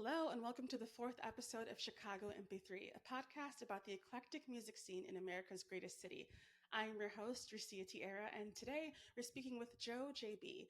Hello, and welcome to the fourth episode of Chicago.mp3, a podcast about the eclectic music scene in America's greatest city. I am your host, Rucia Tierra, and today we're speaking with joJB.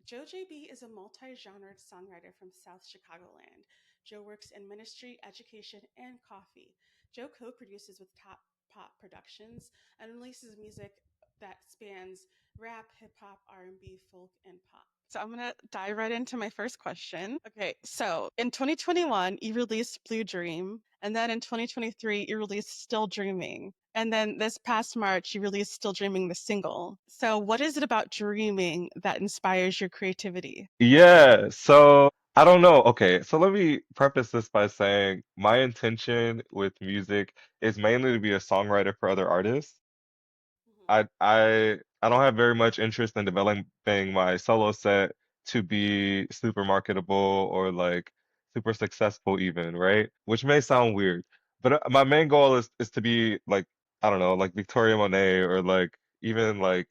joJB is a multi-genred songwriter from South Chicagoland. Joe works in ministry, education, and coffee. Joe co-produces with Top Pop Productions and releases music that spans rap, hip hop, R&B, folk, and pop. So I'm gonna dive right into my first question. Okay, so in 2021, you released Blue Dream, and then in 2023, you released Still Dreaming. And then this past March, you released Still Dreaming, the single. So, what is it about dreaming that inspires your creativity? Yeah, so I don't know. Okay, so let me preface this by saying my intention with music is mainly to be a songwriter for other artists. Mhm. I don't have very much interest in developing my solo set to be super marketable or like super successful even, right? Which may sound weird, but my main goal is to be like I don't know, like Victoria Monet or like even like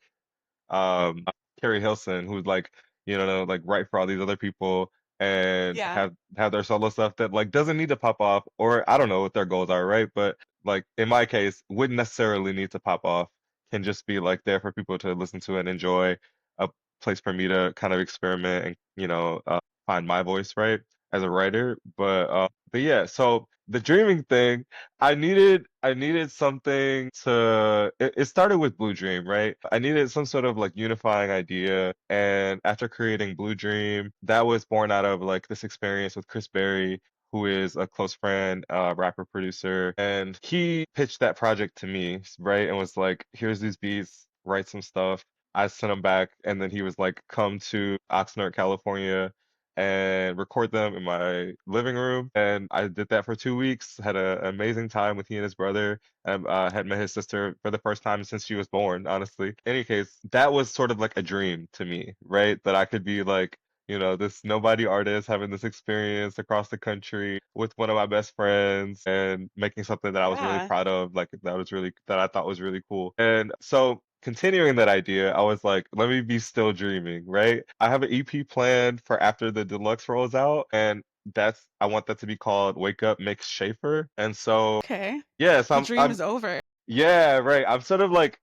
um Carrie Hilson, who's like, like write for all these other people and Yeah. have their solo stuff that like doesn't need to pop off, or I don't know what their goals are, right? But like in my case, wouldn't necessarily need to pop off, can just be like there for people to listen to and enjoy, a place for me to kind of experiment and find my voice, right, as a writer. But yeah, so the dreaming thing, I needed something to it started with Blue Dream, right? I needed some sort of like unifying idea, and after creating Blue Dream, that was born out of like this experience with Chris Berry, who is a close friend, rapper producer, and he pitched that project to me, right? And was like, here's these beats, write some stuff. I sent him back, and then he was like, come to Oxnard, California, and record them in my living room. And I did that for 2 weeks, had an amazing time with he and his brother. Had met his sister for the first time since she was born, honestly. In any case, that was sort of like a dream to me, right? That I could be like, this nobody artist having this experience across the country with one of my best friends and making something that I was really Yeah. proud of, like that I thought was really cool. And so continuing that idea, I was like, let me be still dreaming, right? I have an EP planned for after the deluxe rolls out, and I want that to be called Wake Up Mix Schaefer. And so Okay. yes, The I'm dream I'm is over. yeah, right. I'm sort of like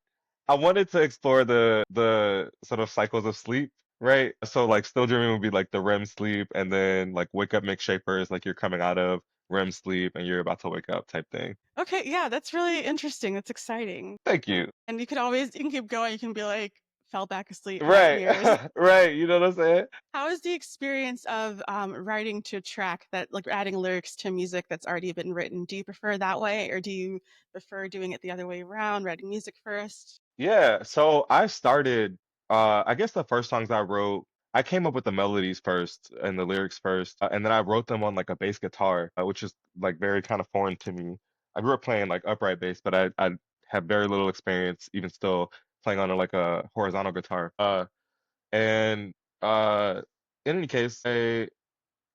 I wanted to explore the sort of cycles of sleep, right? So like still dreaming would be like the REM sleep, and then like Wake Up Mix Schaefer is like you're coming out of REM sleep and you're about to wake up type thing. Okay, yeah, that's really interesting. That's exciting. Thank you. And you can keep going. You can be like, fell back asleep, Right. nightmares. Right. You know what I'm saying? How is the experience of writing to a track that, like, adding lyrics to music that's already been written? Do you prefer that way, or do you prefer doing it the other way around, writing music first? Yeah, so I started, I guess the first songs I wrote, I came up with the melodies first and the lyrics first, and then I wrote them on like a bass guitar, which is like very kind of foreign to me. I grew up playing like upright bass, but I have very little experience, even still playing on like a horizontal guitar. And in any case, I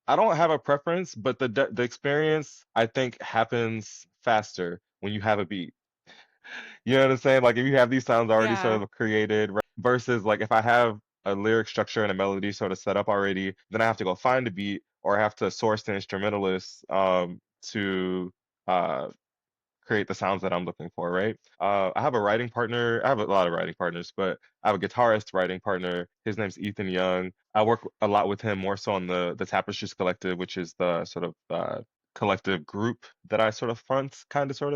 don't have a preference, but the experience I think happens faster when you have a beat. You know what I'm saying? Like if you have these sounds already Yeah. sort of created, right, versus like if I have a lyric structure and a melody sort of set up already, then I have to go find a beat or I have to source the instrumentalist to uh create the sounds that I'm looking for, right? I have a writing partner. I have a lot of writing partners, but I have a guitarist writing partner. His name's Ethan Young. I work a lot with him more so on the Tapestries Collective, which is the sort of collective group that I sort of front, kind of sort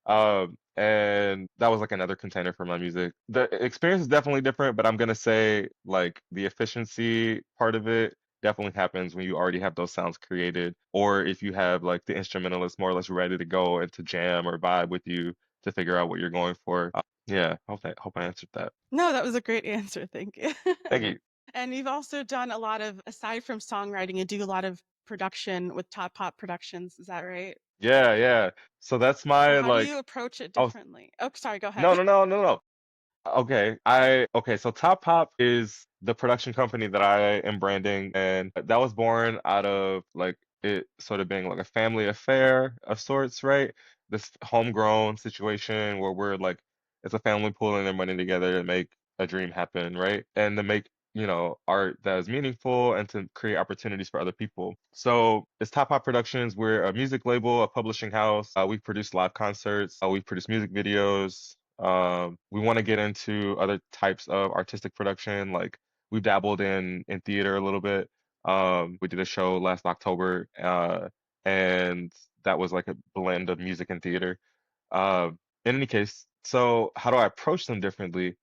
of. And that was like another container for my music. The experience is definitely different, but I'm gonna say like the efficiency part of it definitely happens when you already have those sounds created, or if you have like the instrumentalist more or less ready to go and to jam or vibe with you to figure out what you're going for. Yeah, hope I answered that. No, that was a great answer. Thank you. Thank you. And you've also done a lot of, aside from songwriting, you do a lot of production with Top Pop Productions. Is that right? Yeah, yeah. So that's So my how do like. you approach it Oh, differently? Oh, sorry, go no, ahead. no, no, no, no. Okay. So Top Pop is the production company that I am branding, and that was born out of like it sort of being like a family affair of sorts, right? This homegrown situation where we're like it's a family pooling their money together to make a dream happen, right? And to make art that is meaningful and to create opportunities for other people. So it's Top Hop Productions. We're a music label, a publishing house. We produce live concerts. We produce music videos. We want to get into other types of artistic production. Like we've dabbled in theater a little bit. We did a show last October, and that was like a blend of music and theater. Uh, in any case, so how do I approach them differently?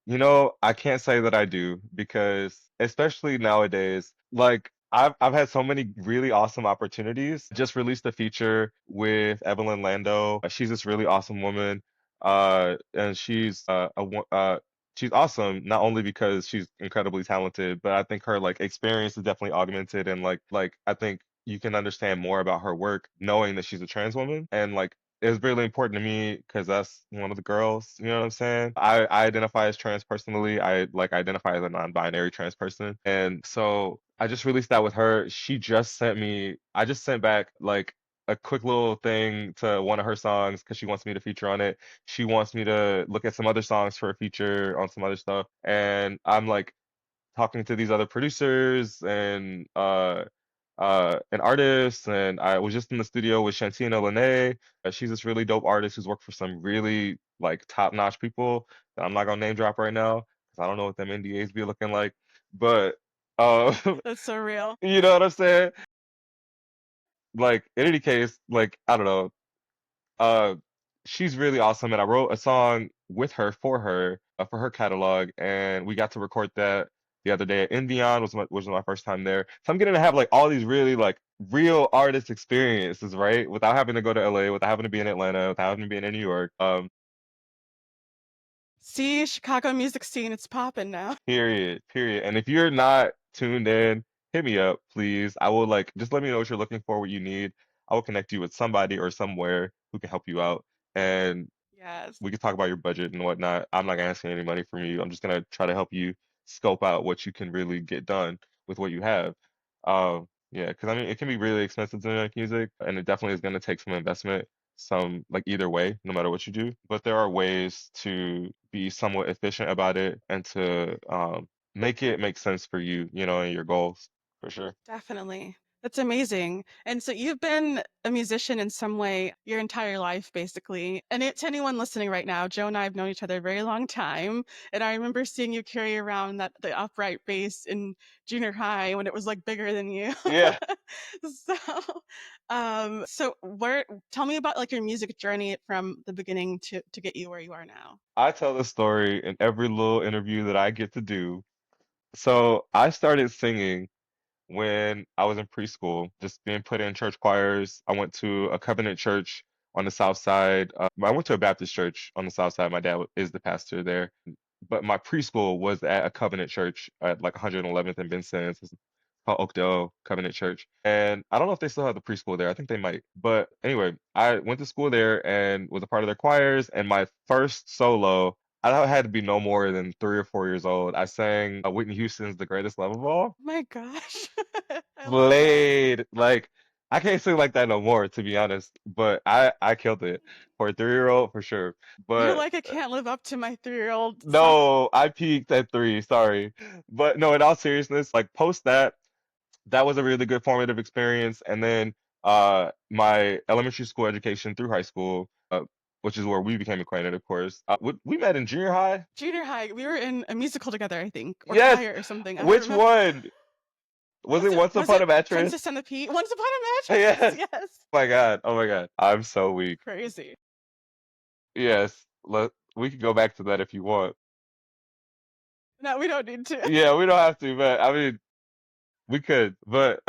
I can't say that I do because especially nowadays, like I've had so many really awesome opportunities. Just released a feature with Evelyn Lando. She's this really awesome woman. And she's awesome not only because she's incredibly talented, but I think her like experience is definitely augmented and like I think you can understand more about her work knowing that she's a trans woman and like it's really important to me because that's one of the girls. You know what I'm saying? I identify as trans personally. I like identify as a non-binary trans person. And so I just released that with her. I just sent back like a quick little thing to one of her songs because she wants me to feature on it. She wants me to look at some other songs for a feature on some other stuff. And I'm like talking to these other producers and artists, and I was just in the studio with Shantina Lene. She's this really dope artist who's worked for some really like top-notch people that I'm not gonna name drop right now because I don't know what them NDAs be looking like. But uh, That's so real. you know what I'm saying? Like in any case, like I don't know. Uh, she's really awesome, and I wrote a song with her for her catalog, and we got to record that the other day at Indion was my first time there. So I'm getting to have like all these really like real artist experiences, right? Without having to go to LA, without having to be in Atlanta, without having to be in New York. See, Chicago music scene, it's popping now. Period, period. And if you're not tuned in, hit me up, please. I will like just let me know what you're looking for, what you need. I will connect you with somebody or somewhere who can help you out. And Yes, we could talk about your budget and whatnot. I'm not gonna ask any money from you. I'm just gonna try to help you scope out what you can really get done with what you have. Yeah, because I mean, it can be really expensive to make music, and it definitely is gonna take some investment, some like either way, no matter what you do. But there are ways to be somewhat efficient about it and to make it make sense for you, and your goals for sure. definitely. That's amazing. And so you've been a musician in some way your entire life, basically. And to anyone listening right now, Joe and I have known each other a very long time. And I remember seeing you carry around the upright bass in junior high when it was like bigger than you. Yeah, So, so where? Tell me about like your music journey from the beginning to get you where you are now. I tell this story in every little interview that I get to do. So I started singing when I was in preschool, just being put in church choirs. I went to a covenant church on the south side. I went to a Baptist church on the south side. My dad is the pastor there. But my preschool was at a covenant church at like 111th and Benson. It's called Oakdale Covenant Church. And I don't know if they still have the preschool there. I think they might. But anyway, I went to school there and was a part of their choirs. And my first solo, I had to be no more than 3 or 4 years old. I sang Whitney Houston's "The Greatest Love of All." Oh my gosh, I love that. Played like I can't sing like that no more, to be honest. But I killed it for a 3-year old for sure. You're But like, I can't live up to my 3-year-old self. no, I peaked at 3. Sorry, but no. In all seriousness, like post that, that was a really good formative experience. And then my elementary school education through high school, which is where we became acquainted, of course. We met in junior high. Junior high, we were in a musical together, I think, or Yes. choir or something. I don't Which remember. one? Was it Once Was Upon it a Mattress? Princess and the Pea? Once Upon a Yes. Mattress. Yes. Oh my God. Oh my God. I'm so weak. Crazy. Yes. We could go back to that if you want. No, we don't need to. Yeah, we don't have to, but I mean, we could. But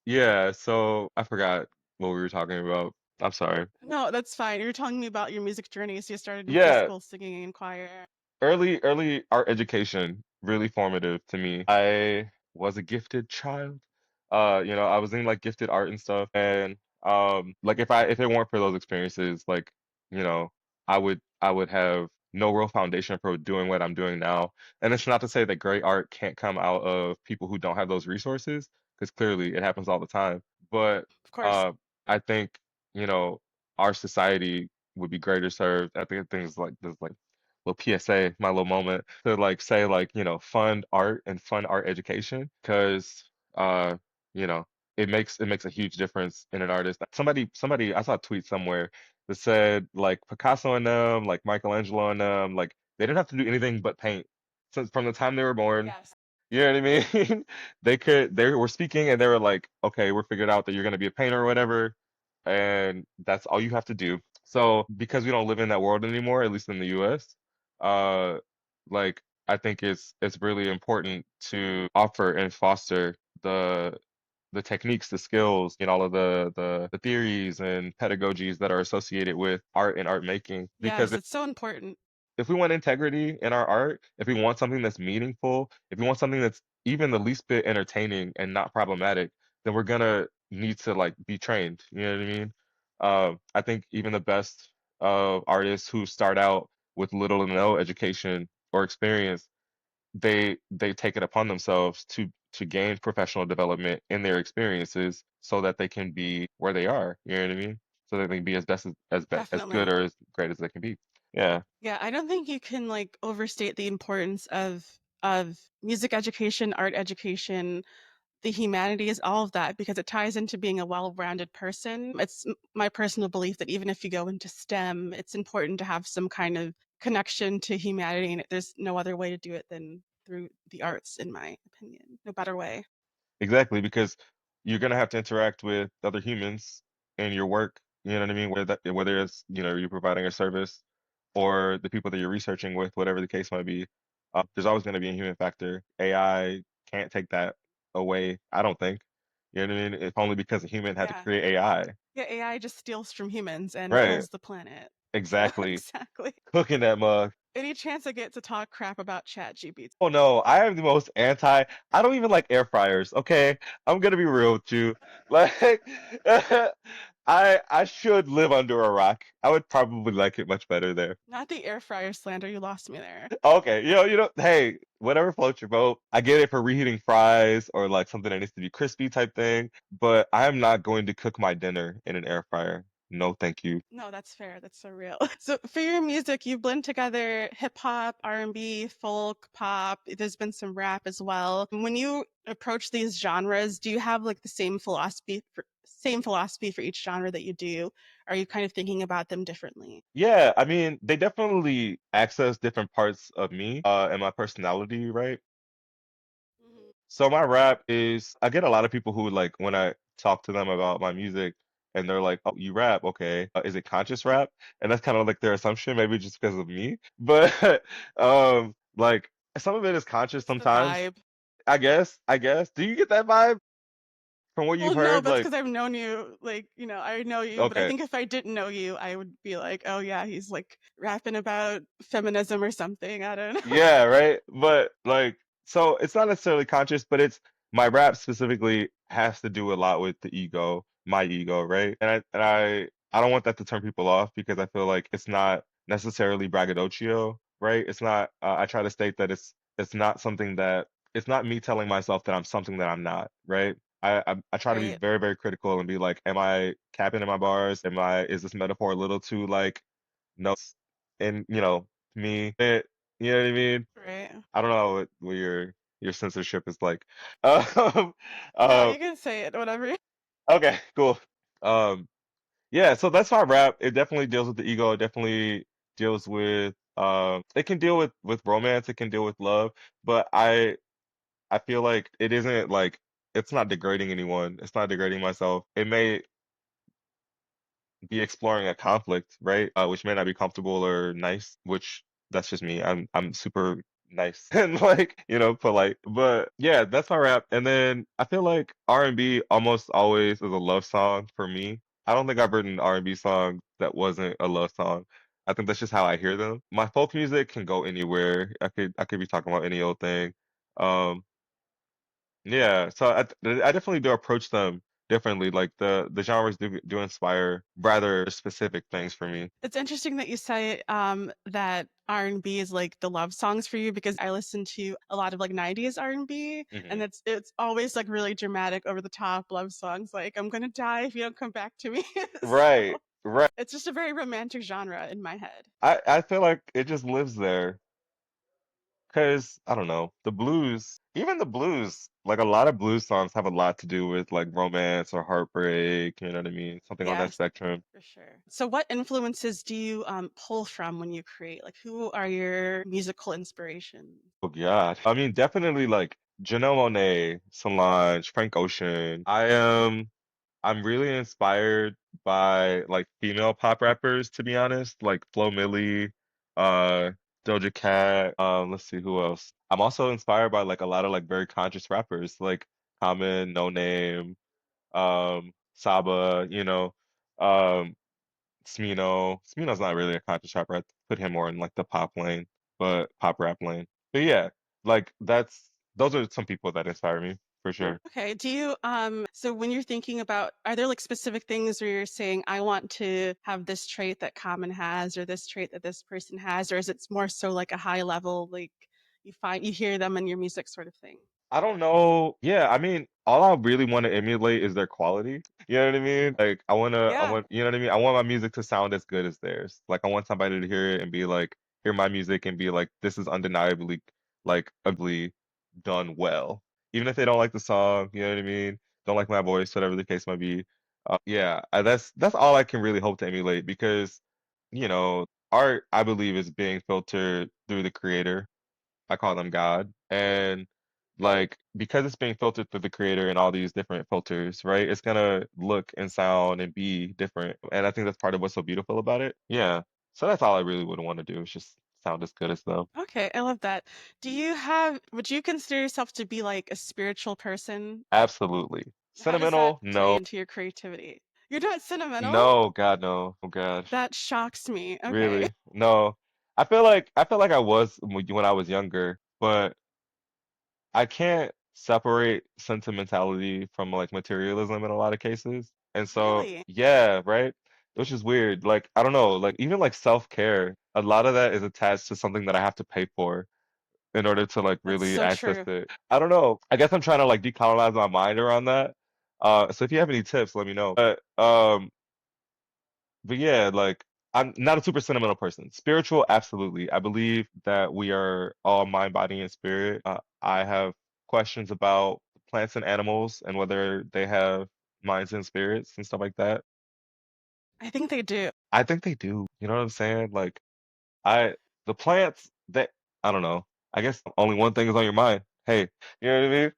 yeah, so I forgot what we were talking about. I'm sorry. No, that's fine. You're telling me about your music journey. So you started in Yeah, preschool singing in choir. early art education, really formative to me. I was a gifted child. I was in like gifted art and stuff, and like if it weren't for those experiences, like, you know, I would have no real foundation for doing what I'm doing now. And it's not to say that great art can't come out of people who don't have those resources, because clearly it happens all the time. But Of course. uh, I think, you know, our society would be greater served. I think things like this, like little PSA, my little moment to like say like, fund art and fund art education because uh, you know, it makes a huge difference in an artist. Somebody I saw a tweet somewhere that said like Picasso and them, like Michelangelo and them, like they didn't have to do anything but paint since from the time they were born. Yes. You know what I mean? They were speaking and they were like, okay, we're figured out that you're gonna be a painter or whatever, and that's all you have to do. So because we don't live in that world anymore, at least in the US, uh, like I think it's really important to offer and foster the techniques, the skills, and all of the theories and pedagogies that are associated with art and art making. Because Yes, it's so important. if we want integrity in our art, if we want something that's meaningful, if we want something that's even the least bit entertaining and not problematic, then we're gonna need to like be trained. You know what I mean? I think even the best of artists who start out with little to no education or experience, they take it upon themselves to gain professional development in their experiences so that they can be where they are. You know what I mean? So that they can be as best as good Definitely. or as great as they can be. Yeah. Yeah, I don't think you can like overstate the importance of music education, art education, the humanities, all of that, because it ties into being a well-rounded person. It's my personal belief that even if you go into STEM, it's important to have some kind of connection to humanity, and there's no other way to do it than through the arts, in my opinion. No better way. Exactly, because you're gonna have to interact with other humans in your work. You know what I mean? Whether it's you're providing a service or the people that you're researching with, whatever the case might be. There's always gonna be a human factor. AI can't take that away. I don't think. You know what I mean? If only because a human had to Yeah. create AI. Yeah, AI just steals from humans and Right. kills the planet. Yeah, Exactly. exactly. Cooking that mug. Any chance I get to talk crap about ChatGPT. Oh no, I am the most anti. I don't even like air fryers. Okay, I'm gonna be real with you. Like, I should live under a rock. I would probably like it much better there. Not the air fryer slander, you lost me there. Okay, hey, whatever floats your boat. I get it for reheating fries or like something that needs to be crispy type thing, but I am not going to cook my dinner in an air fryer. No, thank you. No, that's fair. That's so real. So for your music, you blend together hip hop, R&B, folk, pop. There's been some rap as well. When you approach these genres, do you have like the same philosophy for each genre that you do? Are you kind of thinking about them differently? Yeah, I mean, they definitely access different parts of me, and my personality, right? Mhm. So my rap is, I get a lot of people who like when I talk to them about my music and they're like, "Oh, you rap, okay. Is it conscious rap?" And that's kind of like their assumption, maybe just because of me. But like some of it is conscious It's the sometimes. vibe. I guess. Do you get that vibe from what Well, you've no, heard? that's Like, because I've known you. Like, I know you, but I okay. think if I didn't know you, I would be like, oh yeah, he's like rapping about feminism or something. I don't know. Yeah, right. But like, so it's not necessarily conscious, but it's my rap specifically has to do a lot with the ego, my ego, right? And I don't want that to turn people off because I feel like it's not necessarily braggadocio, right? It's not. I try to state that it's not something that it's not me telling myself that I'm something that I'm not, right? I try to be Right, very, very critical and be like, am I capping in my bars? Is this metaphor a little too like no? And me, you know what I mean? right. I don't know what your censorship is like. Um, No, uh, you can say it, whatever. okay, cool. Um, yeah, so that's my rap. It definitely deals with the ego. It definitely deals with it can deal with romance. It can deal with love, but I feel like it isn't like it's not degrading anyone. It's not degrading myself. It may be exploring a conflict, right? Which may not be comfortable or nice, which that's just me. I'm super nice and like, polite. But yeah, that's my rap. And then I feel like R&B almost always is a love song for me. I don't think I've written an R&B song that wasn't a love song. I think that's just how I hear them. My folk music can go anywhere. I could be talking about any old thing. Um, yeah, so I definitely do approach them differently. Like the genres do inspire rather specific things for me. It's interesting that you say that R&B is like the love songs for you because I listen to a lot of like 90s R&B and Hmm. it's always like really dramatic over the top love songs like I'm gonna die if you don't come back to me. So Right. Right. It's just a very romantic genre in my head. I feel like it just lives there. Cause I don't know, the blues, even the blues, like a lot of blues songs have a lot to do with like romance or heartbreak, you know what I mean? Something on that Yes, spectrum. for sure. So, what influences do you pull from when you create? Like, who are your musical inspirations? Oh God. I mean, definitely like Janelle Monáe, Solange, Frank Ocean. I'm really inspired by like female pop rappers, to be honest, like Flo Milli, uh, Doja Cat. Let's see who else. I'm also inspired by like a lot of like very conscious rappers, like Common, No Name, Saba, um, Smino. Smino's not really a conscious rapper. I put him more in like the pop lane, but pop rap lane. But yeah, like those are some people that inspire me for sure. Okay. Do you so when you're thinking about, are there like specific things where you're saying I want to have this trait that Common has or this trait that this person has, or is it more so like a high level, like you hear them in your music sort of thing? I don't know. Yeah, I mean, all I really want to emulate is their quality. You know what I mean? Like, Yeah. you know what I mean? I want my music to sound as good as theirs. Like, I want somebody to hear it and be like, hear my music and be like, this is undeniably, like, ugly, done well. Even if they don't like the song, you know what I mean? Don't like my voice, whatever the case might be. Yeah, that's all I can really hope to emulate because, art, I believe, is being filtered through the creator. I call them God. And like because it's being filtered through the creator and all these different filters, right? It's gonna look and sound and be different. And I think that's part of what's so beautiful about it. Yeah. So that's all I really would want to do is just sound as good as them. Okay, I love that. Would you consider yourself to be like a spiritual person? Absolutely. How does that Sentimental? play No. into your creativity? You're not sentimental? No, God, no. Oh God. That shocks me. Okay. Really? No. I feel like I was when I was younger, but I can't separate sentimentality from like materialism in a lot of cases. And so, Really? yeah, right? Which is weird. Like, I don't know, like even like self-care, a lot of that is attached to something that I have to pay for in order to like That's really so access true. it. I don't know. I guess I'm trying to like decolonize my mind around that. So if you have any tips, let me know. But yeah, like I'm not a super sentimental person. Spiritual, absolutely. I believe that we are all mind, body, and spirit. I have questions about plants and animals and whether they have minds and spirits and stuff like that. I think they do. I think they do. You know what I'm saying? Like I, the plants that I don't know. I guess only one thing is on your mind. Hey, you know what I mean?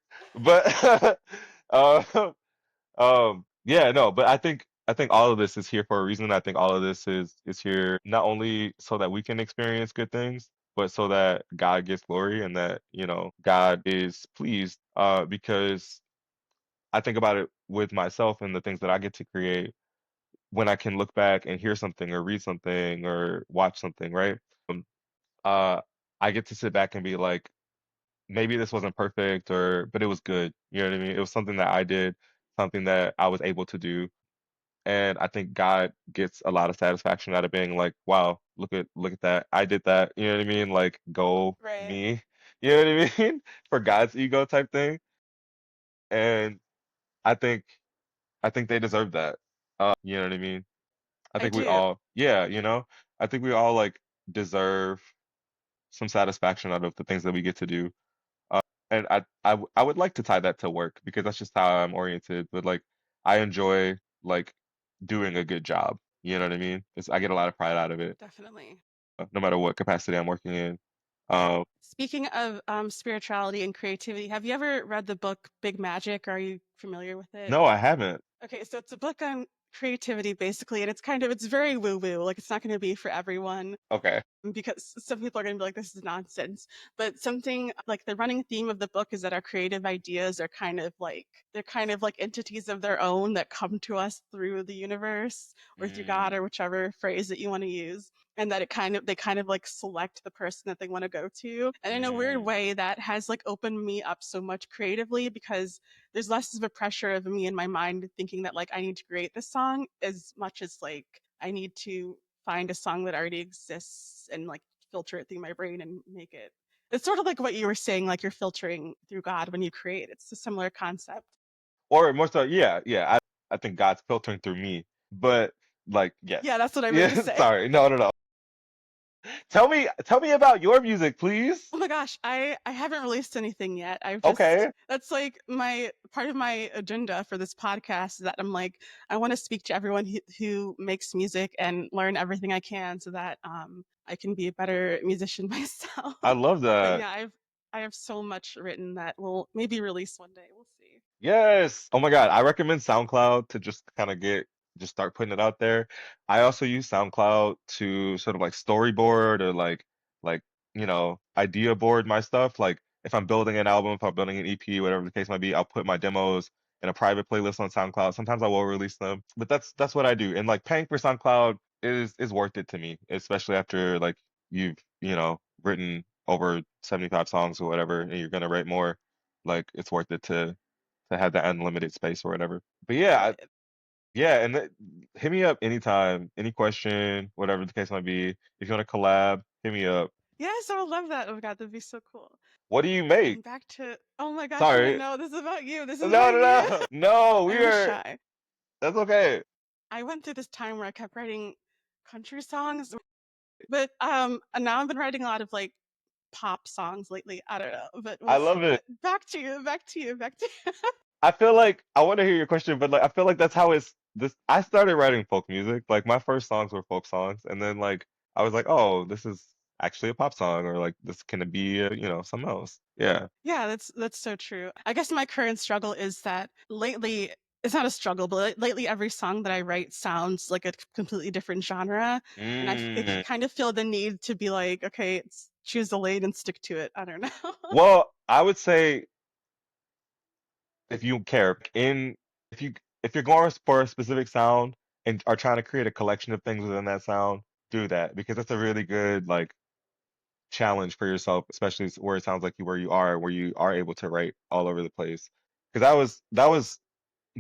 But yeah, no, but I think all of this is here for a reason. I think all of this is here not only so that we can experience good things, but so that God gets glory and that, God is pleased. Because I think about it with myself and the things that I get to create when I can look back and hear something or read something or watch something, right? Um, uh, I get to sit back and be like, maybe this wasn't perfect or but it was good. You know what I mean? It was something that I did, something that I was able to do. And I think God gets a lot of satisfaction out of being like, wow, look at that. I did that. You know what I mean? Like go Right. me. You know what I mean? For God's ego type thing. And I think I think they deserve that. You know what I mean? I I think we do. all yeah, I think we all like deserve some satisfaction out of the things that we get to do. And I would like to tie that to work because that's just how I'm oriented. But like I enjoy like doing a good job. You know what I mean? I get a lot of pride out of it, Definitely. no matter what capacity I'm working in. Um, Speaking of spirituality and creativity, have you ever read the book Big Magic? Are you familiar with it? no, I haven't. Okay, so it's a book on creativity basically, and it's very woo-woo. Like it's not going to be for everyone. Okay. Because some people are going to be like, this is nonsense. But something like the running theme of the book is that our creative ideas are they're kind of like entities of their own that come to us through the universe or through Mm, God or whichever phrase that you want to use. And that they kind of like select the person that they want to go to. And in a weird mm. way, that has like opened me up so much creatively because there's less of a pressure of me in my mind thinking that like I need to create this song as much as like I need to find a song that already exists and like filter it through my brain and make it. It's sort of like what you were saying, like you're filtering through God when you create. It's a similar concept. Or more so, yeah, yeah. I think God's filtering through me, but Like, yes. Yeah, that's what I meant to Yeah, say. sorry. No, no, no. Tell me about your music, please. Oh my gosh, I haven't released anything yet. I've just Okay. that's like my part of my agenda for this podcast is that I'm like I want to speak to everyone who makes music and learn everything I can so that I can be a better musician myself. I love But that. yeah, I have so much written that will maybe release one day. We'll see. Yes. Oh my God. I recommend SoundCloud to just kind of just start putting it out there. I also use SoundCloud to sort of like storyboard or like, idea board my stuff. Like if I'm building an album, if I'm building an EP, whatever the case might be, I'll put my demos in a private playlist on SoundCloud. Sometimes I will release them, but that's what I do. And like paying for SoundCloud is worth it to me, especially after like you've, written over 75 songs or whatever, and you're gonna write more. Like it's worth it to have that unlimited space or whatever. But yeah, Right. yeah, and hit me up anytime, any question, whatever the case might be. If you want to collab, hit me up. Yes, I would love that. Oh my God, that'd be so cool. What do you make? And back to oh my gosh, wait, Sorry. no, this is about you. This No, is no, about you. no. No, we I'm are, shy. that's okay. I went through this time where I kept writing country songs, but and now I've been writing a lot of like pop songs lately. I don't know, but we'll I love see. it. But back to you, back to you, back to you. I feel like I want to hear your question, but like I feel like that's how it's this. I started writing folk music. Like my first songs were folk songs, and then like I was like, oh, this is actually a pop song, or like this can be, something else. Yeah. Yeah, that's so true. I guess my current struggle is that lately it's not a struggle, but lately every song that I write sounds like a completely different genre, and I Mm. kind of feel the need to be like, okay, choose the lane and stick to it. I don't know. Well, I would say if you care in if you if you're going for a specific sound and are trying to create a collection of things within that sound, do that because that's a really good like challenge for yourself, especially where it sounds like where you are able to write all over the place. Because that was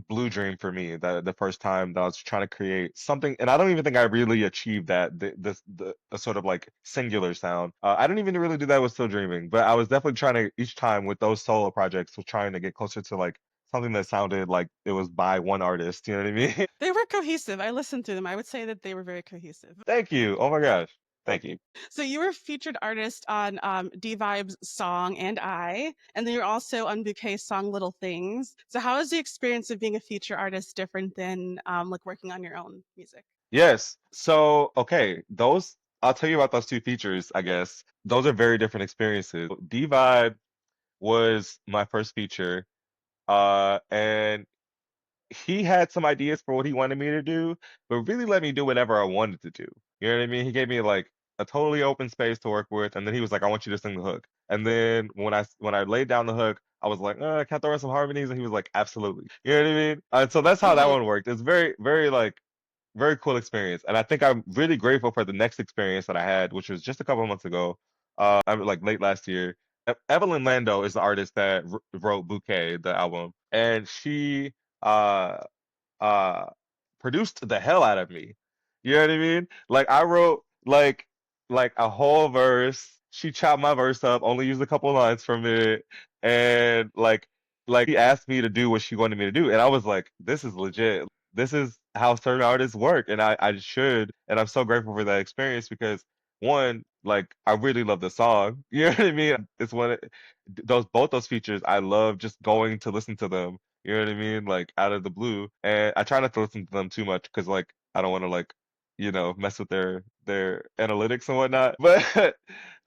Blue Dream for me, the first time that I was trying to create something, and I don't even think I really achieved that the sort of like singular sound. I didn't even really do that with Still Dreaming, but I was definitely trying to each time with those solo projects was trying to get closer to like something that sounded like it was by one artist. You know what I mean? They were cohesive. I listened to them. I would say that they were very cohesive. Thank you. Oh my gosh. Thank you. So you were featured artist on D Vibe's song and then you're also on Bouquet's song Little Things. So how is the experience of being a feature artist different than like working on your own music? Yes. So, okay, those I'll tell you about those two features, I guess. Those are very different experiences. D Vibe was my first feature, and he had some ideas for what he wanted me to do, but really let me do whatever I wanted to do. You know what I mean? He gave me like a totally open space to work with, and then he was like, "I want you to sing the hook." And then when I laid down the hook, I was like, "Can I throw in some harmonies?" And he was like, "Absolutely." You know what I mean? And so that's how that Hmm. one worked. It's very, very like very cool experience, and I think I'm really grateful for the next experience that I had, which was just a couple of months ago. I'm like late last year. Evelyn Lando is the artist that wrote Bouquet, the album, and she uh uh produced the hell out of me. You know what I mean? Like I wrote like a whole verse. She chopped my verse up, only used a couple lines from it, and like she asked me to do what she wanted me to do, and I was like, this is legit. This is how certain artists work, and I should, and I'm so grateful for that experience because one, like I really love the song. You know what I mean? It's one of those both those features. I love just going to listen to them, you know what I mean? Like out of the blue. And I try not to listen to them too much because like I don't want to like, mess with their analytics and whatnot. But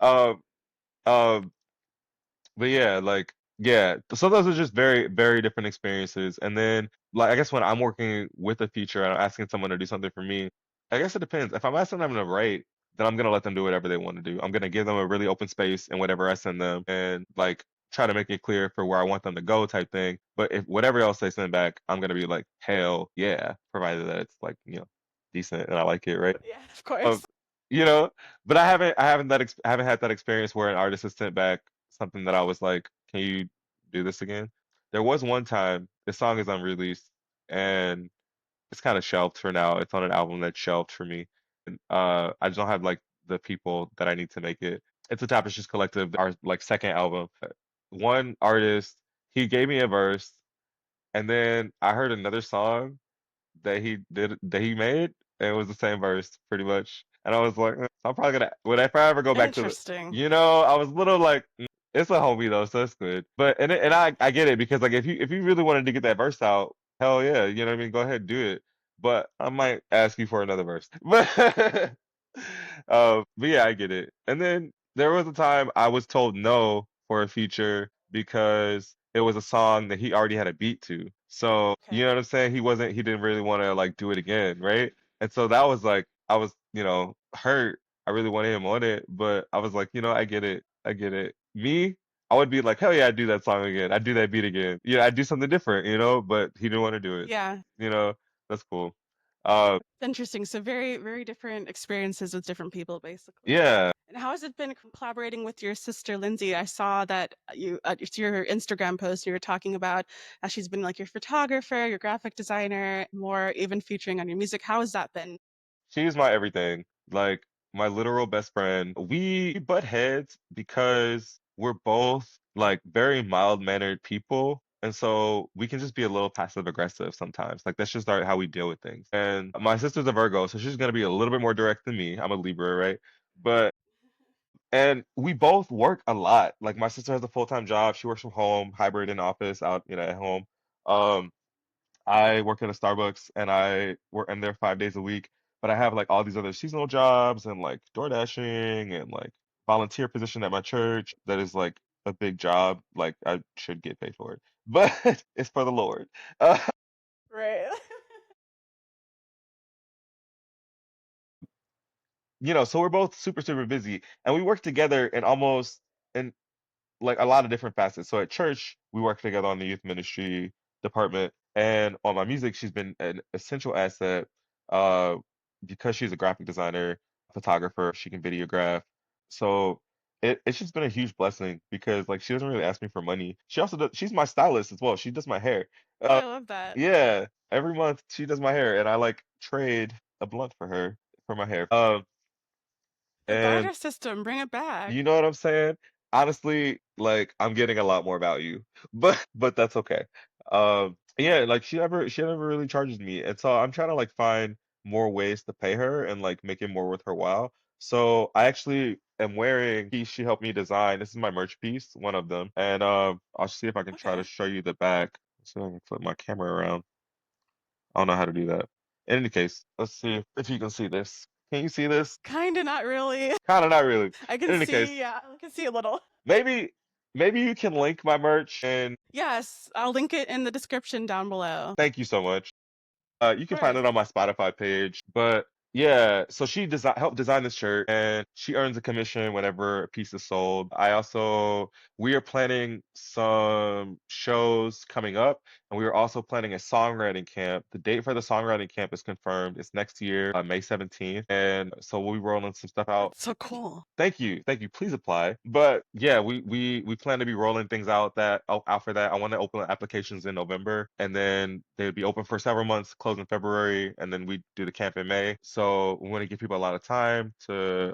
um um but yeah, like yeah. So those are just very, very different experiences. And then like I guess when I'm working with a feature and I'm asking someone to do something for me, I guess it depends. If I'm asking them to write, then I'm gonna let them do whatever they want to do. I'm gonna give them a really open space in whatever I send them and like try to make it clear for where I want them to go type thing. But if whatever else they send back, I'm gonna be like, hell yeah, provided that it's like, decent and I like it, right? Yeah, of Um, course. you know, but I haven't had that experience where an artist has sent back something that I was like, can you do this again? There was one time the song is unreleased and it's kind of shelved for now. It's on an album that's shelved for me. And I just don't have like the people that I need to make it. It's a Tapestries Collective, our like second album. One artist, he gave me a verse, and then I heard another song that he made, and it was the same verse pretty much. And I was like, I'm probably gonna when if I ever go back to the, Interesting. I was a little like, it's a homie though, so it's good. But and I get it because like if you really wanted to get that verse out, hell yeah, you know what I mean, go ahead and do it. But I might ask you for another verse. But yeah, I get it. And then there was a time I was told no for a feature because it was a song that he already had a beat to. So, you know Okay. what I'm saying? He didn't really want to like do it again, right? And so that was like, I was, hurt. I really wanted him on it, but I was like, I get it. I get it. Me, I would be like, hell yeah, I'd do that song again. I'd do that beat again. Yeah, I'd do something different, but he didn't want to do it. Yeah. You know, that's cool. Uh, Interesting. So very, very different experiences with different people, basically. yeah, And how has it been collaborating with your sister Lindsay? I saw that it's your Instagram post. You were talking about how she's been like your photographer, your graphic designer, more even featuring on your music. How has that been? she's my everything, like my literal best friend. We butt heads because we're both like very mild-mannered people. And so we can just be a little passive aggressive sometimes. Like that's just how we deal with things. And my sister's a Virgo, so she's gonna be a little bit more direct than me. I'm a Libra, right? But and we both work a lot. Like my sister has a full-time job. She works from home, hybrid in office, out, at home. Um, I work at a Starbucks and I work I'm there 5 days a week, but I have like all these other seasonal jobs and like door dashing and like volunteer position at my church that is like a big job. Like I should get paid for it, but it's for the Lord. Uh, Right. so we're both super, super busy and we work together in like a lot of different facets. So at church, we work together on the youth ministry department, and on my music, she's been an essential asset. Uh, because she's a graphic designer, photographer, she can videograph. So it's just been a huge blessing because like she doesn't really ask me for money. She also does, she's my stylist as well. She does my hair. Oh, I love that. Yeah, every month she does my hair, and I like trade a blunt for her for my hair. The And barter system, bring it back. you know what I'm saying? Honestly, like I'm getting a lot more value, but that's okay. Yeah, like she never really charges me, and so I'm trying to like find more ways to pay her and like make it more worth her while. So I actually am wearing piece she helped me design. This is my merch piece, one of them, and I'll see if I can try to Okay. show you the back. So I can flip my camera around. I don't know how to do that. In any case, let's see if you can see this. Can you see this? Kind of not really. Kind of not really. I In can any case. see, yeah, I can see a little. Maybe maybe you can link my merch and Yes, I'll link it in the description down below. Of thank you so much. You can find course. it on my Spotify page. But yeah, so she helped design this shirt and she earns a commission whenever a piece is sold. We are planning some shows coming up and we are also planning a songwriting camp. The date for the songwriting camp is confirmed. It's next year, May 17th. And so we'll be rolling some stuff out. That's so cool. Thank you. Thank you. Please apply. But yeah, we plan to be rolling things out for that. I want to open applications in November and then they would be open for several months, close in February, and then we do the camp in May. So we want to give people a lot of time to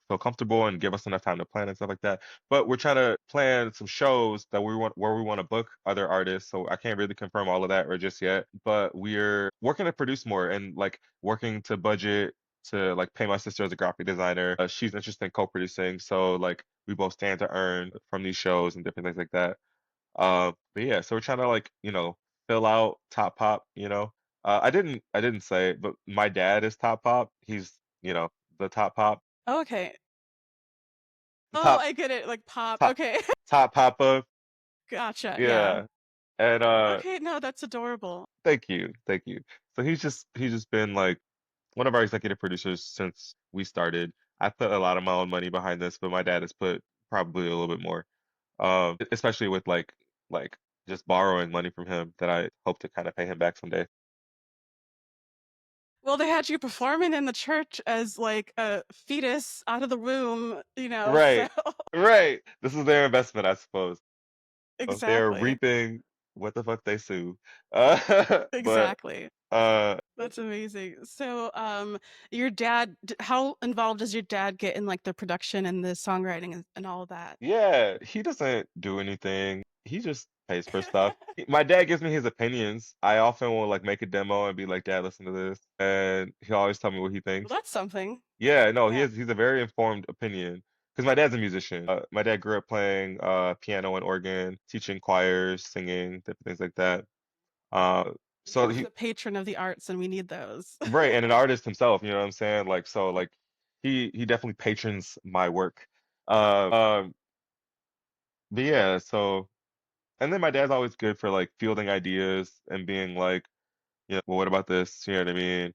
feel comfortable and give us enough time to plan and stuff like that. But we're trying to plan some shows that we want where we want to book other artists. So I can't really confirm all of that or just yet. But we're working to produce more and like working to budget to like pay my sister as a graphic designer. She's interested in co-producing, so like we both stand to earn from these shows and different things like that. But yeah, so we're trying to like, fill out Top Pop, I didn't say it, but my dad is Top Pop. He's, the Top Pop, Oh, okay. the Oh, top I get it. Like pop. top Okay. top Papa. Gotcha. Yeah. Yeah. And Okay, no, that's adorable. thank you. Thank you. So he's just been like one of our executive producers since we started. I put a lot of my own money behind this, but my dad has put probably a little bit more. Especially with like just borrowing money from him that I hope to kind of pay him back someday. Well, they had you performing in the church as like a fetus out of the womb, so Right. Right. This is their investment, I suppose. They're exactly. reaping what the fuck they sue. But Exactly. uh That's amazing. So, your dad, how involved does your dad get in like the production and the songwriting and all of that? yeah, he doesn't do anything. He just taste for stuff. My dad gives me his opinions. I often will like make a demo and be like, "Dad, listen to this," and he'll always tell me what he Well, thinks. that's something. Yeah, no, Yeah. he's a very informed opinion because my dad's a musician. My dad grew up playing piano and organ, teaching choirs, singing, different things like that. Uh, so He's he a patron of the arts, and we need those. right, and an artist himself, you know what I'm saying? Like so, like he definitely patrons my work. Um, but yeah, so and then my dad's always good for like fielding ideas and being like, yeah, well, what about this? You know what I mean?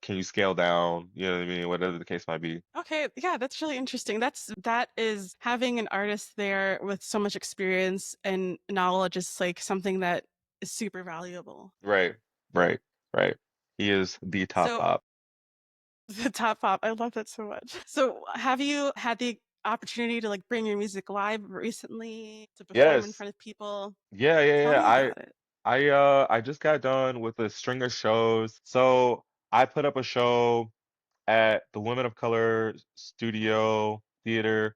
Can you scale down? You know what I mean? Whatever the case might be. Okay, yeah, that's really interesting. That is having an artist there with so much experience and knowledge is like something that is super valuable. Right, right, right. He is the top So op. the top pop, I love that so much. So have you had the opportunity to like bring your music live recently to perform in Yes. front of people? Yeah, yeah, Tell yeah. me about it. I just got done with a string of shows. So I put up a show at the Women of Color Studio Theater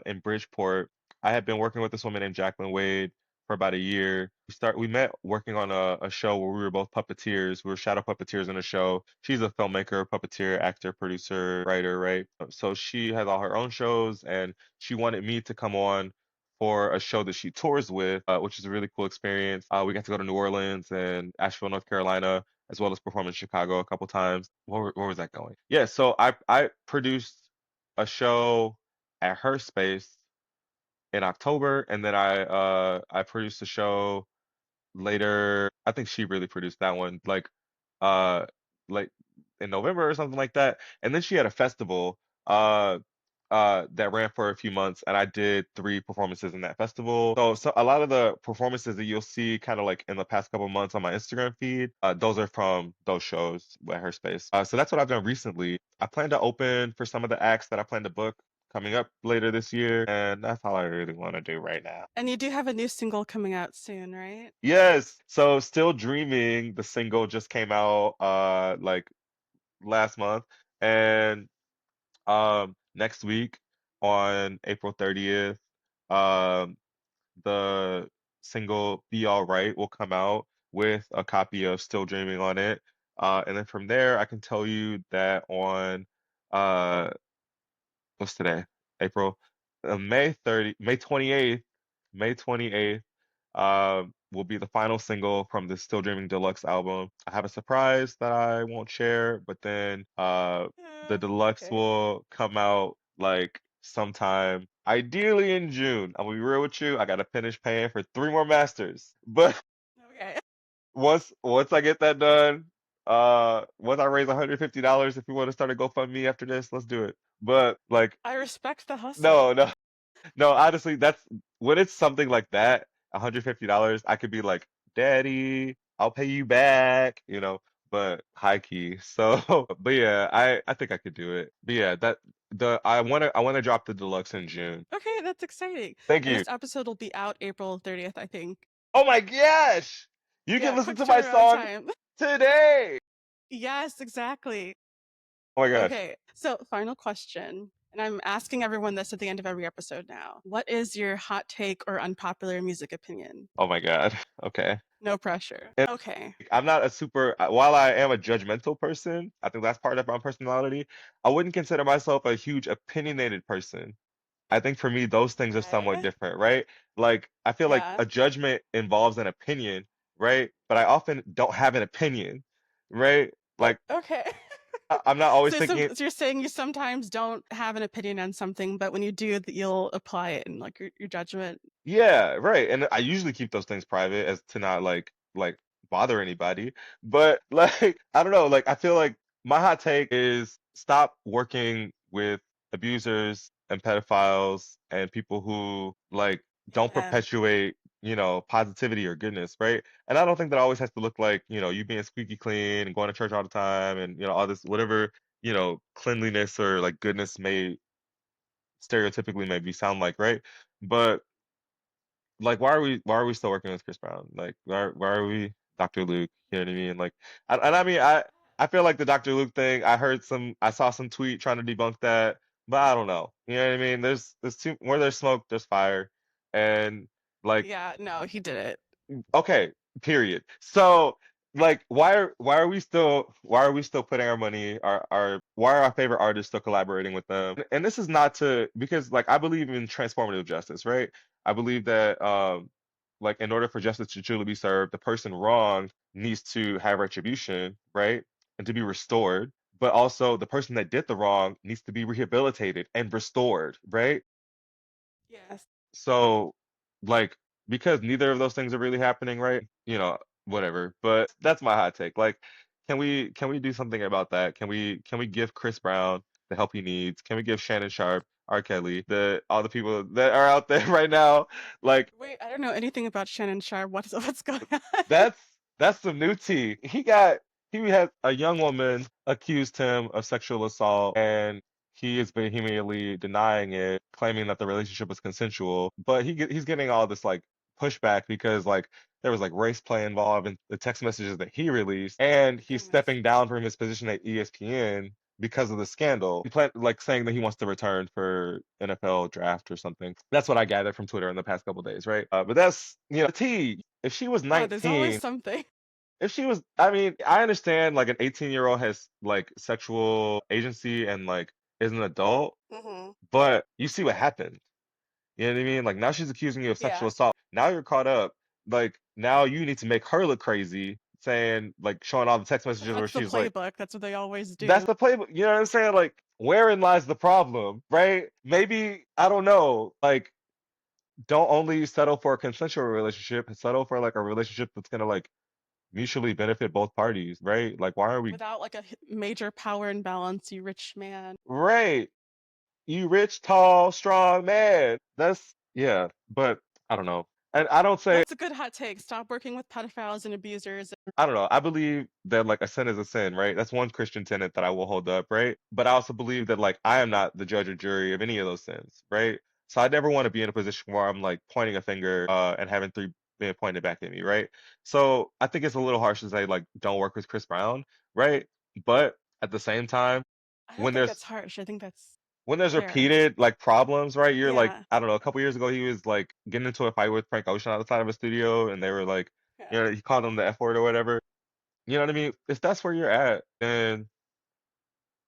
in Bridgeport. I had been working with this woman named Jacqueline Wade for about a year. We met working on a show where we were both puppeteers. We were shadow puppeteers in a show. She's a filmmaker, puppeteer, actor, producer, writer, right? So she has all her own shows and she wanted me to come on for a show that she tours with, which is a really cool experience. We got to go to New Orleans and Asheville, North Carolina, as well as perform in Chicago a couple times. Where was that going? Yeah, so I produced a show at her space in October, and then I produced a show later. I think she really produced that one, uh like in November or something like that. And then she had a festival uh that ran for a few months, and I did three performances in that festival. So a lot of the performances that you'll see kind of like in the past couple months on my Instagram feed, those are from those shows at her space. So that's what I've done recently. I plan to open for some of the acts that I plan to book coming up later this year, and that's all I really want to do right now. And you do have a new single coming out soon, right? Yes. So Still Dreaming, the single just came out like last month. And next week on April 30th, um the single Be All Right will come out with a copy of Still Dreaming on it. And then from there I can tell you that on uh what's today? April, May 28th, May 28th, will be the final single from the Still Dreaming Deluxe album. I have a surprise that I won't share, but then the deluxe Okay. will come out like sometime, ideally in June. I'm gonna be real with you. I gotta finish paying for three more masters, but Okay. once I get that done, once I raise $150, if you want to start a GoFundMe after this, let's do it. But like, I respect the no, hustle. no, no. Honestly, that's when it's something like that, $150, I could be like, Daddy, I'll pay you back, you know. But high key. So, but yeah, I think I could do it. But yeah, that the I wanna drop the deluxe in June. Okay, that's exciting. Thank And you. this episode will be out April 30th, I think. Oh my gosh, you can Yeah, listen quick to my turnaround song time. today. Yes, exactly. Oh my gosh. Okay, so final question. And I'm asking everyone this at the end of every episode now. What is your hot take or unpopular music opinion? Oh my God. Okay. No pressure. Okay. I'm not a super, while I am a judgmental person, I think that's part of my personality. I wouldn't consider myself a huge opinionated person. I think for me, those things are somewhat Okay. different, right? Like, I feel like Yeah. a judgment involves an opinion, right? But I often don't have an opinion, right? Like, Okay. I'm not always So, thinking, so you're saying you sometimes don't have an opinion on something, but when you do, you'll apply it in like your judgment. yeah, right. And I usually keep those things private as to not like bother anybody. But like I don't know, like I feel like my hot take is stop working with abusers and pedophiles and people who like don't Yeah. perpetuate, positivity or goodness, right? And I don't think that always has to look like, you being squeaky clean and going to church all the time and all this whatever, cleanliness or like goodness may stereotypically maybe sound like, right? But like why are we still working with Chris Brown? Like why are we Dr. Luke? You know what I mean? Like and I mean I feel like the Dr. Luke thing, I saw some tweet trying to debunk that, but I don't know. You know what I mean? There's too where there's smoke, there's fire. And Like, Yeah, no, he did it. okay, period. So, like, why are we still putting our money, our why are our favorite artists still collaborating with them? And this is not to, because like I believe in transformative justice, right? I believe that like in order for justice to truly be served, the person wronged needs to have retribution, right? And to be restored. But also the person that did the wrong needs to be rehabilitated and restored, right? Yes. So, like, because neither of those things are really happening, right? Whatever. But that's my hot take. Like, can we do something about that? Can we give Chris Brown the help he needs? Can we give Shannon Sharp, R. Kelly, the all the people that are out there right now? Like, Wait, I don't know anything about Shannon Sharp. What's going on? that's that's some new tea. He had a young woman accused him of sexual assault, and he is vehemently denying it, claiming that the relationship was consensual. But he's getting all this like pushback because like there was like race play involved in the text messages that he released, and he's Goodness. stepping down from his position at ESPN because of the scandal. He planned like saying that he wants to return for NFL draft or something. That's what I gathered from Twitter in the past couple days, right? But that's the tea. If she was Oh, there's always 19, something. if she was, I mean, I understand like an 18-year-old has like sexual agency and like is an adult, Hmm. but you see what happened. You know what I mean? Like now she's accusing you of sexual Yeah. assault. Now you're caught up. Like now you need to make her look crazy, saying like showing all the text messages where That's the she's like, playbook. That's what they always that's do. the playbook. You know what I'm saying? Like wherein lies the problem, right? Maybe I don't know. Like don't only settle for a consensual relationship, settle for like a relationship that's gonna like mutually benefit both parties, right? Like, why are we Without like a major power imbalance, you rich man. right? You rich, tall, strong man. That's yeah, but I don't know. And I don't say That's a good hot take. Stop working with pedophiles and abusers. I don't know. I believe that like a sin is a sin, right? That's one Christian tenet that I will hold up, right? But I also believe that like I am not the judge or jury of any of those sins, right? So I never want to be in a position where I'm like pointing a finger and having three being pointed back at me, right? So I think it's a little harsh to say like don't work with Chris Brown, right? But at the same time, I don't when think there's that's harsh. I think that's when there's fair. repeated like problems, right? You're like, Yeah. I don't know, a couple years ago he was like getting into a fight with Frank Ocean outside of a studio, and they were like, Yeah. he called him the F word or whatever. You know what I mean? If that's where you're at, then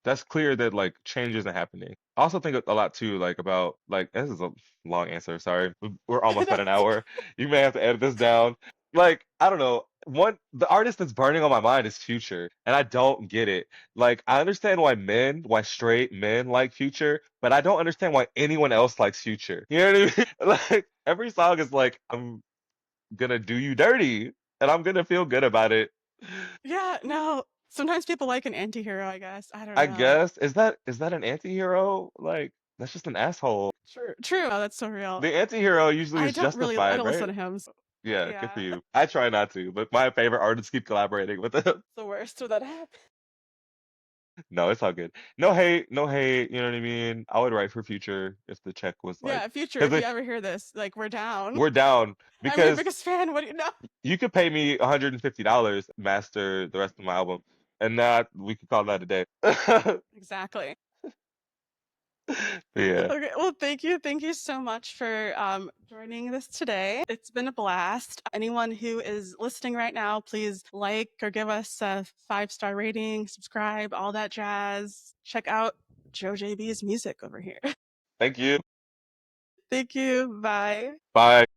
that's clear that like change isn't happening. I also think a lot too, like about like this is a long answer. Sorry, we're almost No, at an it's okay. hour. You may have to edit this down. Like I don't know. The artist that's burning on my mind is Future, and I don't get it. Like I understand why straight men like Future, but I don't understand why anyone else likes Future. You know what I mean? Like every song is like I'm gonna do you dirty, and I'm gonna feel good about it. Yeah, no. Sometimes people like an anti-hero, I guess. I don't I know. guess is that an anti-hero? Like that's just an asshole. True. True. Oh, that's so real. The anti-hero usually is I justified, don't listen right? to him. So Yeah, good for yeah. you. I try not to, but my favorite artists keep collaborating with them. It's the worst when that happens. No, it's all good. No hate, no hate. You know what I mean? I would write for Future if the check was like, Yeah, future, if because you ever hear this, like we're down. we're down I'm your because biggest fan. What do you know? you could pay me $150 master the rest of my album, and that we could call that a day. Exactly. Yeah. Okay, well, thank you. Thank you so much for joining this today. It's been a blast. Anyone who is listening right now, please like or give us a 5-star rating, subscribe, all that jazz. Check out joJB's music over here. Thank you. Thank you. Bye. Bye.